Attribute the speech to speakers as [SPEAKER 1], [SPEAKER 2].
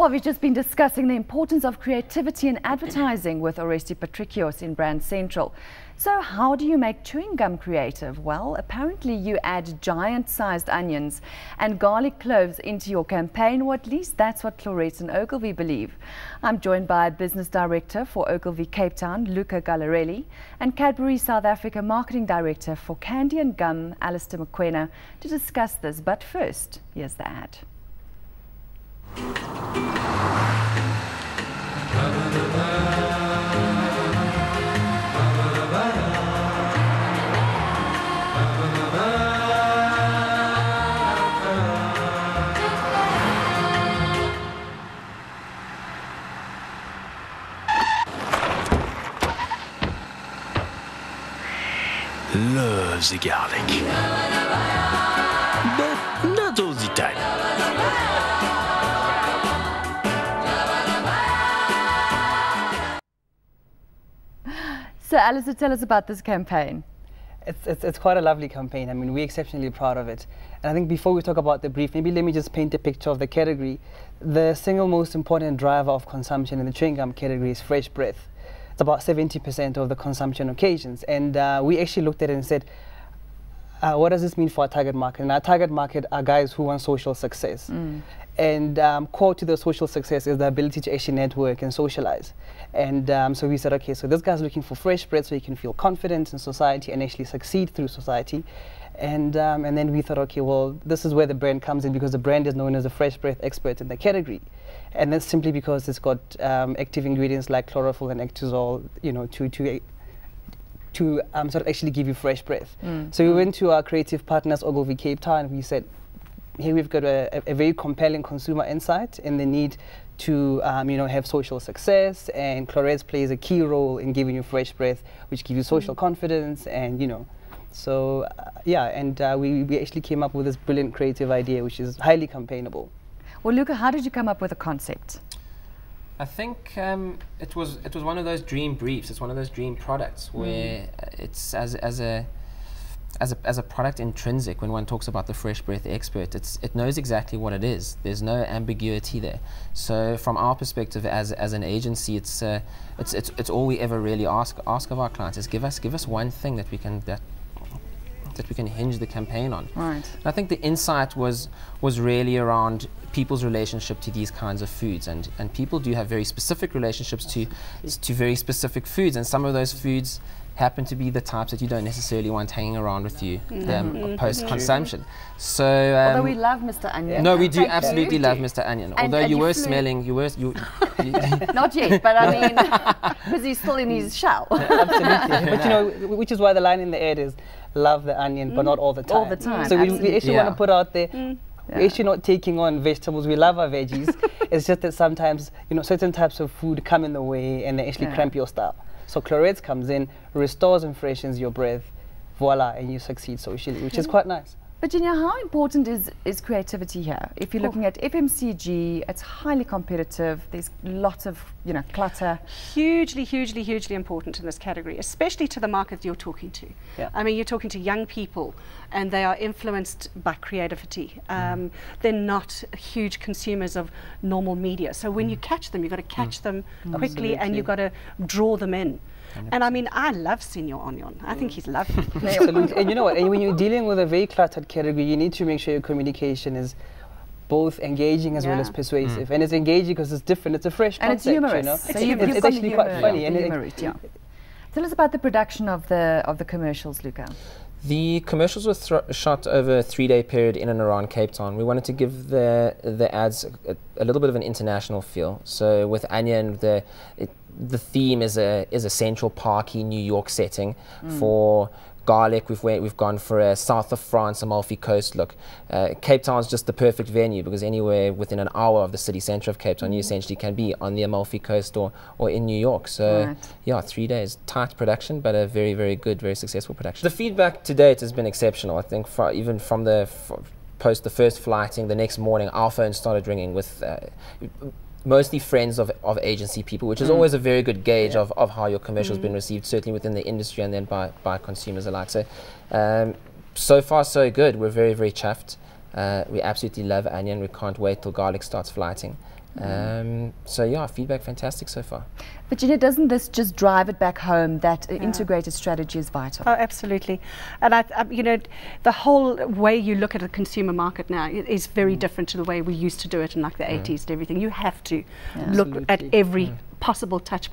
[SPEAKER 1] Well, we've just been discussing the importance of creativity in advertising with Oresti Patricios in Brand Central. So how do you make chewing gum creative? Well, apparently you add giant-sized onions and garlic cloves into your campaign, or at least that's what Clorets and Ogilvy believe. I'm joined by Business Director for Ogilvy Cape Town, Luca Gallarelli, and Cadbury South Africa Marketing Director for Candy and Gum, Alistair Mokoena, to discuss this. But first, here's the ad.
[SPEAKER 2] Loves the garlic, but not all the time.
[SPEAKER 1] So Alistair, tell us about this campaign.
[SPEAKER 3] It's quite a lovely campaign. I mean, we're exceptionally proud of it. And I think before we talk about the brief, maybe let me just paint a picture of the category. The single most important driver of consumption in the chewing gum category is fresh breath. It's about 70% of the consumption occasions. And we actually looked at it and said, what does this mean for our target market? And our target market are guys who want social success. And core to the social success is the ability to actually network and socialize. And so we said, okay, so this guy's looking for fresh breath so he can feel confident in society and actually succeed through society. And then we thought, okay, well, this is where the brand comes in, because the brand is known as a fresh breath expert in the category. And that's simply because it's got active ingredients like chlorophyll and ectazole, you know, to sort of actually give you fresh breath. So we went to our creative partners, Ogilvy Cape Town, and we said, here we've got a very compelling consumer insight in the need to you know, have social success, and Clorets plays a key role in giving you fresh breath, which gives you social confidence, and you know, so yeah, and we actually came up with this brilliant creative idea, which is highly campaignable.
[SPEAKER 1] Well, Luca, how did you come up with a concept?
[SPEAKER 4] I think it was one of those dream briefs. It's one of those dream products where it's as a product intrinsic. When one talks about the fresh breath expert, it knows exactly what it is. There's no ambiguity there. So from our perspective as an agency, it's all we ever really ask of our clients is give us one thing that we can hinge the campaign on.
[SPEAKER 1] Right.
[SPEAKER 4] And I think the insight was really around people's relationship to these kinds of foods, and people do have very specific relationships to very specific foods, and some of those foods happen to be the types that you don't necessarily want hanging around with you post-consumption. So
[SPEAKER 1] although we love Mr. Onion.
[SPEAKER 4] No, we do absolutely love Mr. Onion. Although you were smelling,
[SPEAKER 1] not yet, but I mean, because he's still in his shell.
[SPEAKER 3] Absolutely. But you know, which is why the line in the ad is love the onion, but not all the time.
[SPEAKER 1] All the time.
[SPEAKER 3] So we actually want to put out there, we're actually not taking on vegetables. We love our veggies. It's just that sometimes, you know, certain types of food come in the way and they actually cramp your style. So Clorets comes in, restores and freshens your breath, voila, and you succeed socially, which is quite nice.
[SPEAKER 1] But you know, how important is creativity here? If you're looking at FMCG, it's highly competitive. There's lots of, you know, clutter.
[SPEAKER 5] Hugely, hugely, hugely important in this category, especially to the market you're talking to.
[SPEAKER 3] Yeah.
[SPEAKER 5] I mean, you're talking to young people, and they are influenced by creativity. They're not huge consumers of normal media. So when you catch them, you've got to catch them quickly, and you've got to draw them in. 100%. And I mean, I love Senor Onion. I think he's lovely.
[SPEAKER 3] Absolutely. And you know what? And when you're dealing with a very cluttered category, you need to make sure your communication is both engaging as well as persuasive. And it's engaging because it's different. It's a fresh concept.
[SPEAKER 1] And it's humorous.
[SPEAKER 3] You know?
[SPEAKER 1] So
[SPEAKER 3] it's actually quite funny.
[SPEAKER 1] Tell us about the production of the commercials, Luca.
[SPEAKER 4] The commercials were shot over a 3-day period in and around Cape Town. We wanted to give the ads a little bit of an international feel. So with Onion, the theme is a Central Parky New York setting. For garlic, we've gone for a south of France, Amalfi Coast look. Cape Town's just the perfect venue because anywhere within an hour of the city centre of Cape Town, you essentially can be on the Amalfi Coast or in New York. So yeah, 3 days, tight production, but a very, very good, very successful production. The feedback to date has been exceptional. I think even from post the first flighting, the next morning, our phones started ringing with mostly friends of agency people, which is always a very good gauge of how your commercial has been received, certainly within the industry and then by consumers alike. So, so far so good. We're very, very chuffed. We absolutely love Onion. We can't wait till garlic starts flighting. So yeah, feedback fantastic so far.
[SPEAKER 1] But you know, doesn't this just drive it back home that integrated strategy is vital?
[SPEAKER 5] Oh, absolutely. And you know, the whole way you look at the consumer market now is very different to the way we used to do it in like the 80s and everything. You have to look at every possible touch point.